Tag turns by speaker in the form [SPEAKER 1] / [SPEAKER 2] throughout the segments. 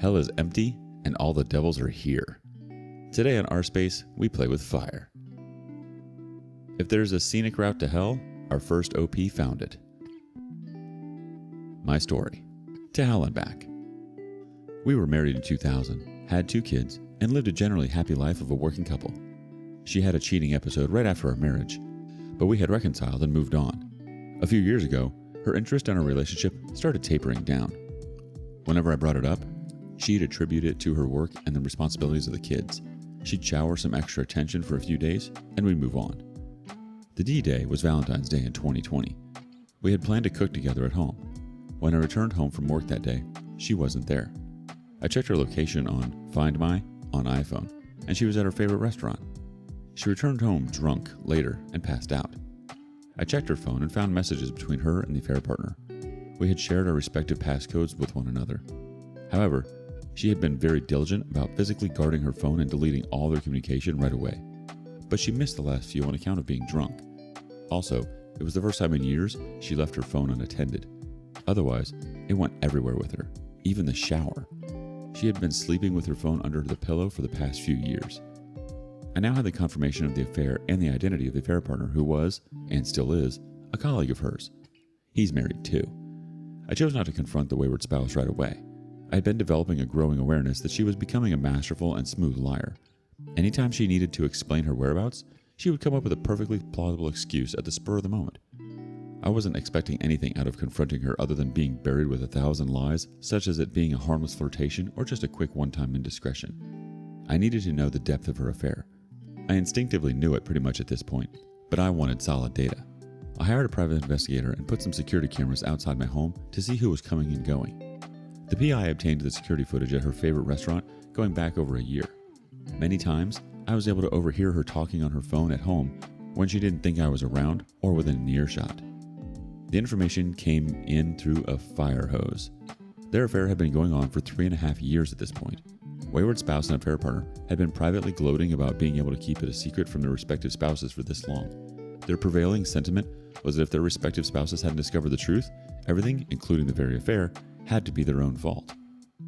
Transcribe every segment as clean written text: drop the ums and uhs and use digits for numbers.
[SPEAKER 1] Hell is empty and all the devils are here. Today on Our Space, we play with fire. If there's a scenic route to hell, our first OP found it. My story. To hell and back. We were married in 2000, had 2 kids, and lived a generally happy life of a working couple. She had a cheating episode right after our marriage, but we had reconciled and moved on. A few years ago, her interest in our relationship started tapering down. Whenever I brought it up, she'd attribute it to her work and the responsibilities of the kids. She'd shower some extra attention for a few days, and we'd move on. The D-Day was Valentine's Day in 2020. We had planned to cook together at home. When I returned home from work that day, she wasn't there. I checked her location on Find My on iPhone, and she was at her favorite restaurant. She returned home drunk later and passed out. I checked her phone and found messages between her and the affair partner. We had shared our respective passcodes with one another. However, she had been very diligent about physically guarding her phone and deleting all their communication right away. But she missed the last few on account of being drunk. Also, it was the first time in years she left her phone unattended. Otherwise, it went everywhere with her, even the shower. She had been sleeping with her phone under the pillow for the past few years. I now had the confirmation of the affair and the identity of the affair partner who was, and still is, a colleague of hers. He's married too. I chose not to confront the wayward spouse right away. I had been developing a growing awareness that she was becoming a masterful and smooth liar. Anytime she needed to explain her whereabouts, she would come up with a perfectly plausible excuse at the spur of the moment. I wasn't expecting anything out of confronting her other than being buried with 1,000 lies, such as it being a harmless flirtation or just a quick one-time indiscretion. I needed to know the depth of her affair. I instinctively knew it pretty much at this point, but I wanted solid data. I hired a private investigator and put some security cameras outside my home to see who was coming and going. The PI obtained the security footage at her favorite restaurant going back over a year. Many times, I was able to overhear her talking on her phone at home when she didn't think I was around or within an earshot. The information came in through a fire hose. Their affair had been going on for 3.5 years at this point. Wayward spouse and affair partner had been privately gloating about being able to keep it a secret from their respective spouses for this long. Their prevailing sentiment was that if their respective spouses hadn't discovered the truth, everything, including the very affair, had to be their own fault.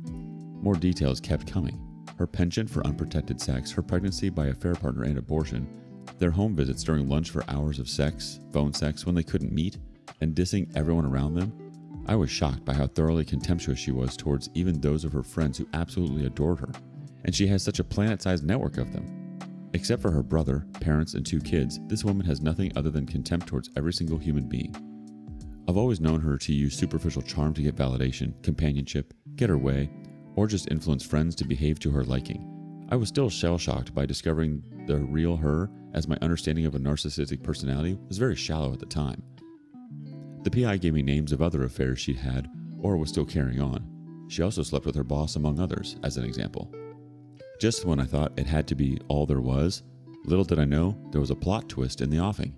[SPEAKER 1] More details kept coming. Her penchant for unprotected sex, her pregnancy by affair partner and abortion, their home visits during lunch for hours of sex, phone sex when they couldn't meet, and dissing everyone around them. I was shocked by how thoroughly contemptuous she was towards even those of her friends who absolutely adored her, and she has such a planet-sized network of them. Except for her brother, parents, and 2 kids, this woman has nothing other than contempt towards every single human being. I've always known her to use superficial charm to get validation, companionship, get her way, or just influence friends to behave to her liking. I was still shell-shocked by discovering the real her, as my understanding of a narcissistic personality was very shallow at the time. The PI gave me names of other affairs she'd had or was still carrying on. She also slept with her boss, among others, as an example. Just when I thought it had to be all there was, little did I know there was a plot twist in the offing.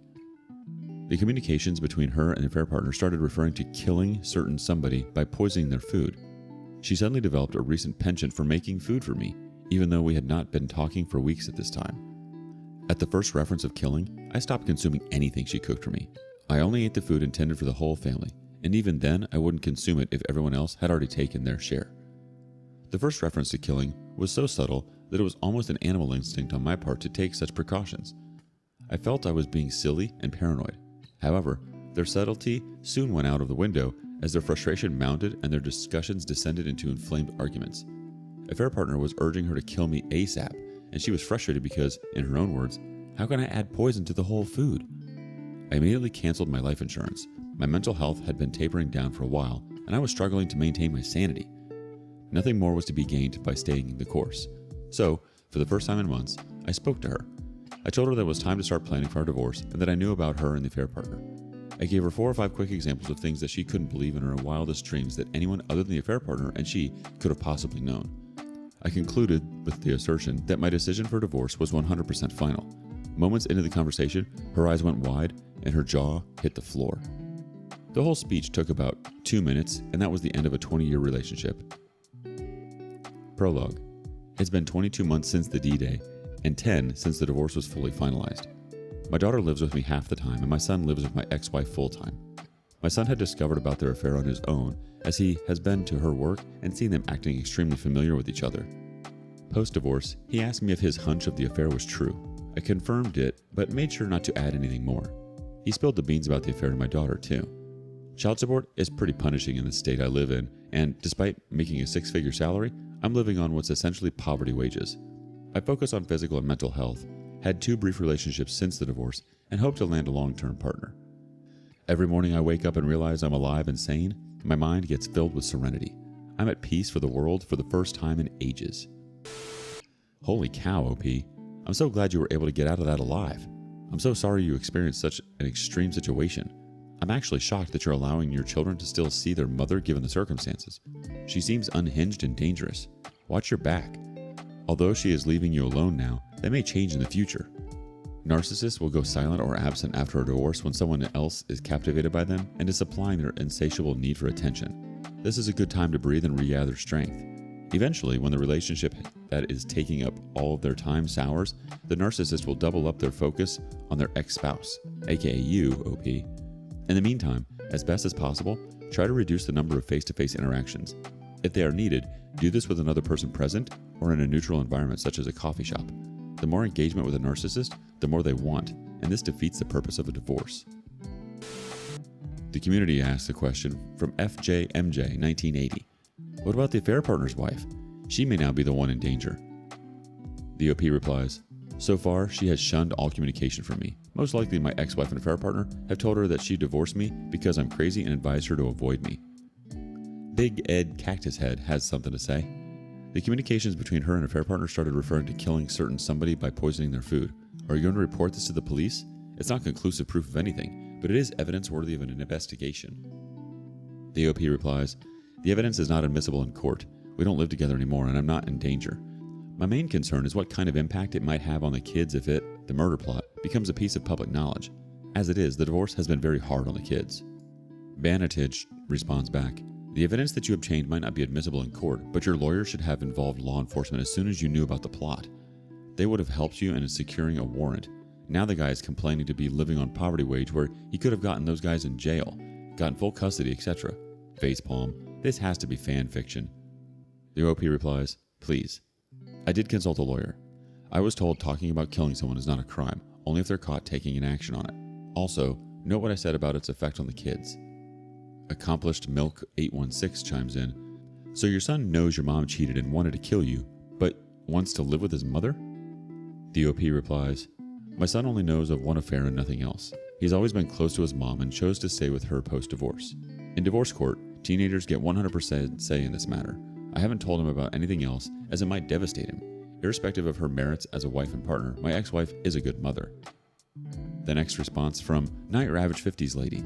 [SPEAKER 1] The communications between her and the affair partner started referring to killing certain somebody by poisoning their food. She suddenly developed a recent penchant for making food for me, even though we had not been talking for weeks at this time. At the first reference of killing, I stopped consuming anything she cooked for me. I only ate the food intended for the whole family, and even then I wouldn't consume it if everyone else had already taken their share. The first reference to killing was so subtle that it was almost an animal instinct on my part to take such precautions. I felt I was being silly and paranoid. However, their subtlety soon went out of the window as their frustration mounted and their discussions descended into inflamed arguments. Affair partner was urging her to kill me ASAP, and she was frustrated because, in her own words, how can I add poison to the whole food? I immediately canceled my life insurance. My mental health had been tapering down for a while, and I was struggling to maintain my sanity. Nothing more was to be gained by staying the course. So, for the first time in months, I spoke to her. I told her that it was time to start planning for our divorce and that I knew about her and the affair partner. I gave her 4 or 5 quick examples of things that she couldn't believe in her wildest dreams that anyone other than the affair partner and she could have possibly known. I concluded with the assertion that my decision for divorce was 100% final. Moments into the conversation, her eyes went wide and her jaw hit the floor. The whole speech took about 2 minutes, and that was the end of a 20-year relationship. Prologue. It's been 22 months since the D-Day, and 10 since the divorce was fully finalized. My daughter lives with me half the time, and my son lives with my ex-wife full-time. My son had discovered about their affair on his own, as he has been to her work and seen them acting extremely familiar with each other. Post-divorce, he asked me if his hunch of the affair was true. I confirmed it, but made sure not to add anything more. He spilled the beans about the affair to my daughter, too. Child support is pretty punishing in the state I live in, and despite making a six-figure salary, I'm living on what's essentially poverty wages. I focus on physical and mental health, had 2 brief relationships since the divorce, and hope to land a long-term partner. Every morning I wake up and realize I'm alive and sane. My mind gets filled with serenity. I'm at peace for the world for the first time in ages. Holy cow, OP. I'm so glad you were able to get out of that alive. I'm so sorry you experienced such an extreme situation. I'm actually shocked that you're allowing your children to still see their mother given the circumstances. She seems unhinged and dangerous. Watch your back. Although she is leaving you alone now, that may change in the future. Narcissists will go silent or absent after a divorce when someone else is captivated by them and is supplying their insatiable need for attention. This is a good time to breathe and regather strength. Eventually, when the relationship that is taking up all of their time sours, the narcissist will double up their focus on their ex-spouse, aka you, OP. In the meantime, as best as possible, try to reduce the number of face-to-face interactions. If they are needed, do this with another person present or in a neutral environment such as a coffee shop. The more engagement with a narcissist, the more they want, and this defeats the purpose of a divorce. The community asks a question from FJMJ 1980. What about the affair partner's wife? She may now be the one in danger. The OP replies, so far, she has shunned all communication from me. Most likely my ex-wife and affair partner have told her that she divorced me because I'm crazy and advised her to avoid me. Big Ed Cactus Head has something to say. The communications between her and affair partner started referring to killing certain somebody by poisoning their food. Are you going to report this to the police? It's not conclusive proof of anything, but it is evidence worthy of an investigation. The OP replies, the evidence is not admissible in court. We don't live together anymore and I'm not in danger. My main concern is what kind of impact it might have on the kids if it, the murder plot, becomes a piece of public knowledge. As it is, the divorce has been very hard on the kids. Banatich responds back, the evidence that you obtained might not be admissible in court, but your lawyer should have involved law enforcement as soon as you knew about the plot. They would have helped you in securing a warrant. Now the guy is complaining to be living on poverty wage where he could have gotten those guys in jail, gotten full custody, etc. Facepalm, this has to be fan fiction. The OP replies, please. I did consult a lawyer. I was told talking about killing someone is not a crime, only if they're caught taking an action on it. Also, note what I said about its effect on the kids. Accomplished Milk 816 chimes in. So your son knows your mom cheated and wanted to kill you, but wants to live with his mother? The OP replies, my son only knows of one affair and nothing else. He's always been close to his mom and chose to stay with her post-divorce. In divorce court, teenagers get 100% say in this matter. I haven't told him about anything else as it might devastate him. Irrespective of her merits as a wife and partner, my ex-wife is a good mother. The next response from Night Ravage 50s Lady.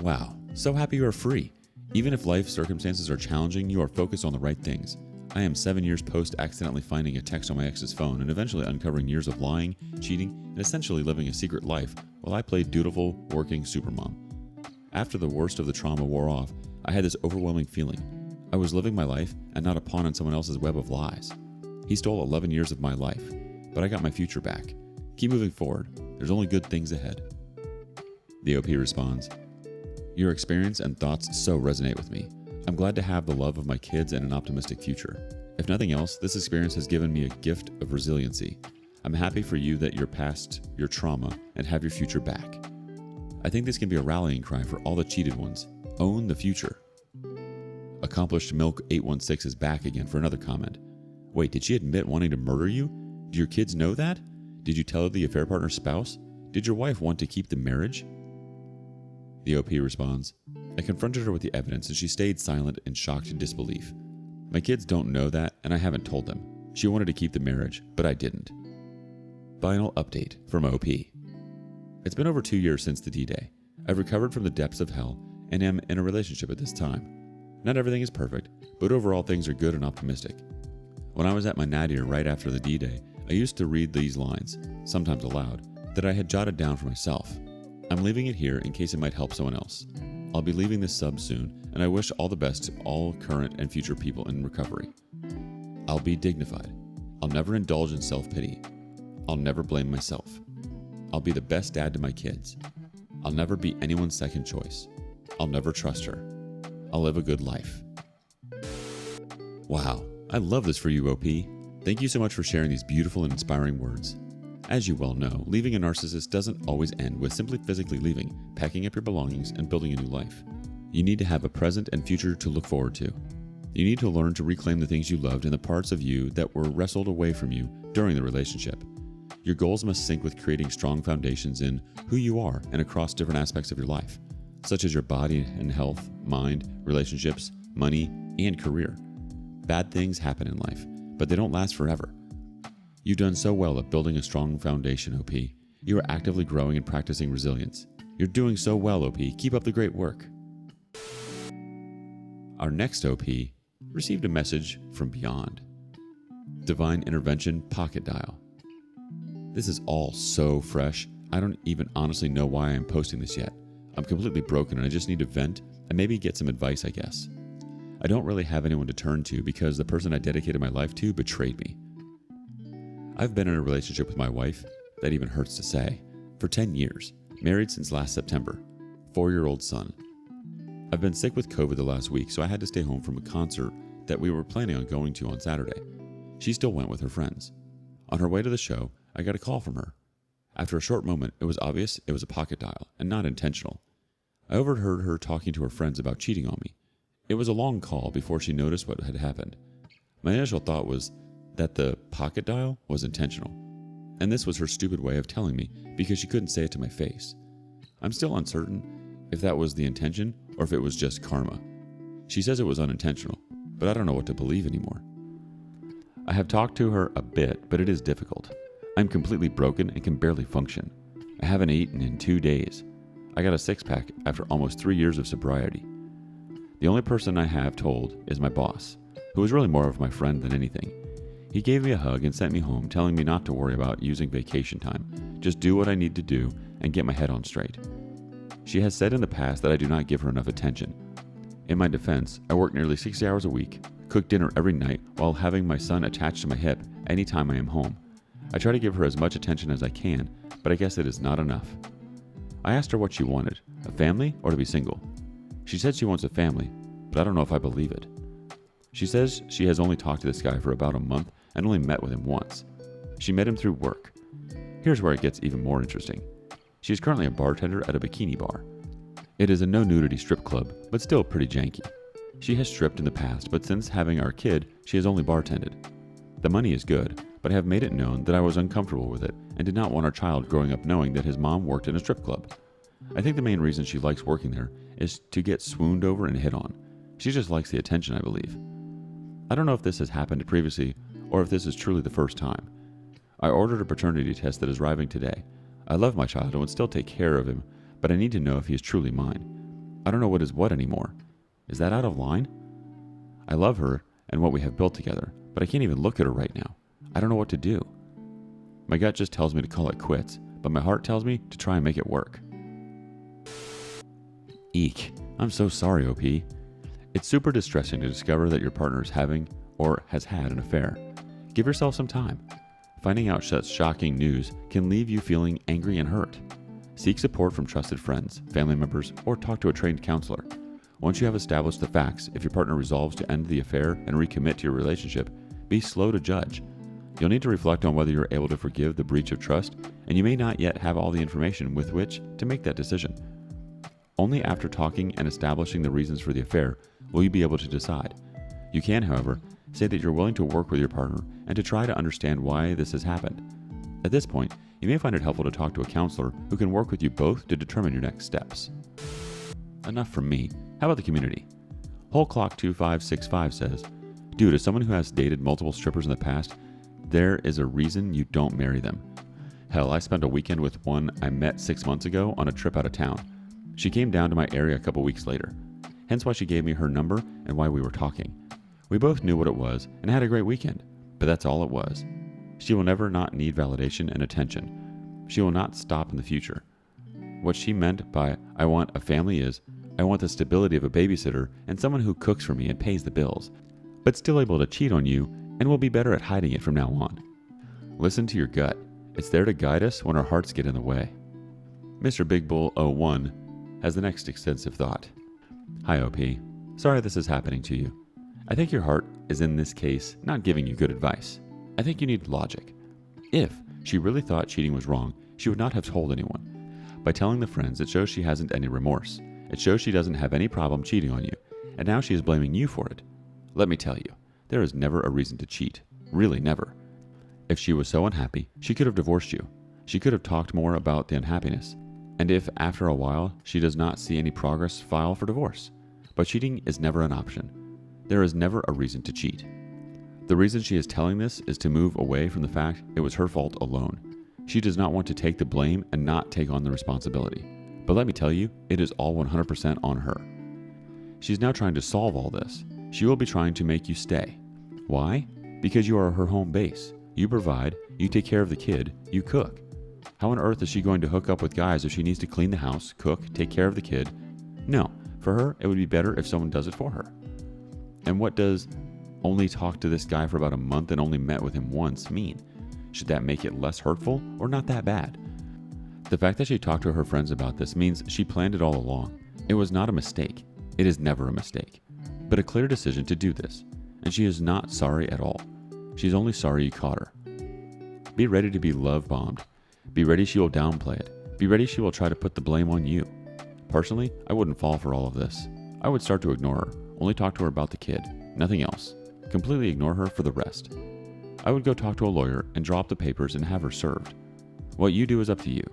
[SPEAKER 1] Wow, so happy you are free. Even if life circumstances are challenging, you are focused on the right things. I am 7 years post accidentally finding a text on my ex's phone and eventually uncovering years of lying, cheating, and essentially living a secret life while I played dutiful, working supermom. After the worst of the trauma wore off, I had this overwhelming feeling. I was living my life and not a pawn in someone else's web of lies. He stole 11 years of my life, but I got my future back. Keep moving forward. There's only good things ahead. The OP responds, your experience and thoughts so resonate with me. I'm glad to have the love of my kids and an optimistic future. If nothing else, this experience has given me a gift of resiliency. I'm happy for you that you're past your trauma and have your future back. I think this can be a rallying cry for all the cheated ones. Own the future. Accomplished Milk 816 is back again for another comment. Wait, did she admit wanting to murder you? Do your kids know that? Did you tell the affair partner's spouse? Did your wife want to keep the marriage? The OP responds, I confronted her with the evidence and she stayed silent in shocked disbelief. My kids don't know that and I haven't told them. She wanted to keep the marriage, but I didn't. Final update from OP. It's been over 2 years since the D-Day. I've recovered from the depths of hell and am in a relationship at this time. Not everything is perfect, but overall things are good and optimistic. When I was at my nadir right after the D-Day, I used to read these lines, sometimes aloud, that I had jotted down for myself. I'm leaving it here in case it might help someone else. I'll be leaving this sub soon, and I wish all the best to all current and future people in recovery. I'll be dignified. I'll never indulge in self-pity. I'll never blame myself. I'll be the best dad to my kids. I'll never be anyone's second choice. I'll never trust her. I'll live a good life. Wow, I love this for you, OP. Thank you so much for sharing these beautiful and inspiring words. As you well know, leaving a narcissist doesn't always end with simply physically leaving, packing up your belongings, and building a new life. You need to have a present and future to look forward to. You need to learn to reclaim the things you loved and the parts of you that were wrestled away from you during the relationship. Your goals must sync with creating strong foundations in who you are and across different aspects of your life, such as your body and health, mind, relationships, money, and career. Bad things happen in life, but they don't last forever. You've done so well at building a strong foundation, OP. You are actively growing and practicing resilience. You're doing so well, OP. Keep up the great work. Our next OP received a message from beyond. Divine Intervention Pocket Dial. This is all so fresh, I don't even honestly know why I'm posting this yet. I'm completely broken and I just need to vent and maybe get some advice, I guess. I don't really have anyone to turn to because the person I dedicated my life to betrayed me. I've been in a relationship with my wife, that even hurts to say, for 10 years, married since last September, 4-year-old son. I've been sick with COVID the last week, so I had to stay home from a concert that we were planning on going to on Saturday. She still went with her friends. On her way to the show, I got a call from her. After a short moment, it was obvious it was a pocket dial and not intentional. I overheard her talking to her friends about cheating on me. It was a long call before she noticed what had happened. My initial thought was that the pocket dial was intentional, and this was her stupid way of telling me because she couldn't say it to my face. I'm still uncertain if that was the intention or if it was just karma. She says it was unintentional, but I don't know what to believe anymore. I have talked to her a bit, but it is difficult. I'm completely broken and can barely function. I haven't eaten in 2 days. I got a six-pack after almost 3 years of sobriety. The only person I have told is my boss, who is really more of my friend than anything. He gave me a hug and sent me home, telling me not to worry about using vacation time. Just do what I need to do and get my head on straight. She has said in the past that I do not give her enough attention. In my defense, I work nearly 60 hours a week, cook dinner every night while having my son attached to my hip anytime I am home. I try to give her as much attention as I can, but I guess it is not enough. I asked her what she wanted, a family or to be single. She said she wants a family, but I don't know if I believe it. She says she has only talked to this guy for about a month and only met with him once. She met him through work. Here's where it gets even more interesting. She is currently a bartender at a bikini bar. It is a no-nudity strip club, but still pretty janky. She has stripped in the past, but since having our kid, she has only bartended. The money is good, but I have made it known that I was uncomfortable with it and did not want our child growing up knowing that his mom worked in a strip club. I think the main reason she likes working there is to get swooned over and hit on. She just likes the attention, I believe. I don't know if this has happened previously or if this is truly the first time. I ordered a paternity test that is arriving today. I love my child and would still take care of him, but I need to know if he is truly mine. I don't know what is what anymore. Is that out of line? I love her and what we have built together, but I can't even look at her right now. I don't know what to do. My gut just tells me to call it quits, but my heart tells me to try and make it work. Eek. I'm so sorry, OP. It's super distressing to discover that your partner is having or has had an affair. Give yourself some time. Finding out such shocking news can leave you feeling angry and hurt. Seek support from trusted friends, family members, or talk to a trained counselor. Once you have established the facts, if your partner resolves to end the affair and recommit to your relationship, be slow to judge. You'll need to reflect on whether you're able to forgive the breach of trust, and you may not yet have all the information with which to make that decision. Only after talking and establishing the reasons for the affair will you be able to decide. You can, however, say that you're willing to work with your partner and to try to understand why this has happened. At this point, you may find it helpful to talk to a counselor who can work with you both to determine your next steps. Enough from me. How about the community? WholeClock2565 says, dude, as someone who has dated multiple strippers in the past, there is a reason you don't marry them. Hell, I spent a weekend with one I met 6 months ago on a trip out of town. She came down to my area a couple weeks later, hence why she gave me her number and why we were talking. We both knew what it was and had a great weekend, but that's all it was. She will never not need validation and attention. She will not stop in the future. What she meant by I want a family is, I want the stability of a babysitter and someone who cooks for me and pays the bills, but still able to cheat on you and will be better at hiding it from now on. Listen to your gut. It's there to guide us when our hearts get in the way. Mr. Big Bull 01 has the next extensive thought. Hi OP. Sorry this is happening to you. I think your heart is in this case not giving you good advice. I think you need logic. If she really thought cheating was wrong, she would not have told anyone. By telling the friends, it shows she hasn't any remorse. It shows she doesn't have any problem cheating on you, and now she is blaming you for it. Let me tell you, there is never a reason to cheat. Really never. If she was so unhappy, she could have divorced you. She could have talked more about the unhappiness. And if after a while she does not see any progress, file for divorce. But cheating is never an option. There is never a reason to cheat. The reason she is telling this is to move away from the fact it was her fault alone. She does not want to take the blame and not take on the responsibility. But let me tell you, it is all 100% on her. She's now trying to solve all this. She will be trying to make you stay. Why? Because you are her home base. You provide, you take care of the kid, you cook. How on earth is she going to hook up with guys if she needs to clean the house, cook, take care of the kid? No, for her, it would be better if someone does it for her. And what does only talk to this guy for about a month and only met with him once mean? Should that make it less hurtful or not that bad? The fact that she talked to her friends about this means she planned it all along. It was not a mistake. It is never a mistake, but a clear decision to do this. And she is not sorry at all. She's only sorry you caught her. Be ready to be love bombed. Be ready she will downplay it. Be ready she will try to put the blame on you. Personally, I wouldn't fall for all of this. I would start to ignore her, only talk to her about the kid, nothing else. Completely ignore her for the rest. I would go talk to a lawyer and drop the papers and have her served. What you do is up to you.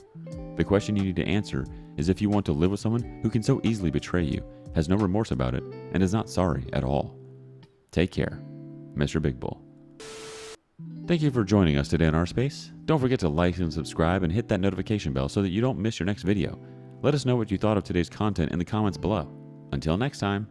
[SPEAKER 1] The question you need to answer is if you want to live with someone who can so easily betray you, has no remorse about it, and is not sorry at all. Take care, Mr. Big Bull. Thank you for joining us today in our space. Don't forget to like and subscribe and hit that notification bell so that you don't miss your next video. Let us know what you thought of today's content in the comments below. Until next time.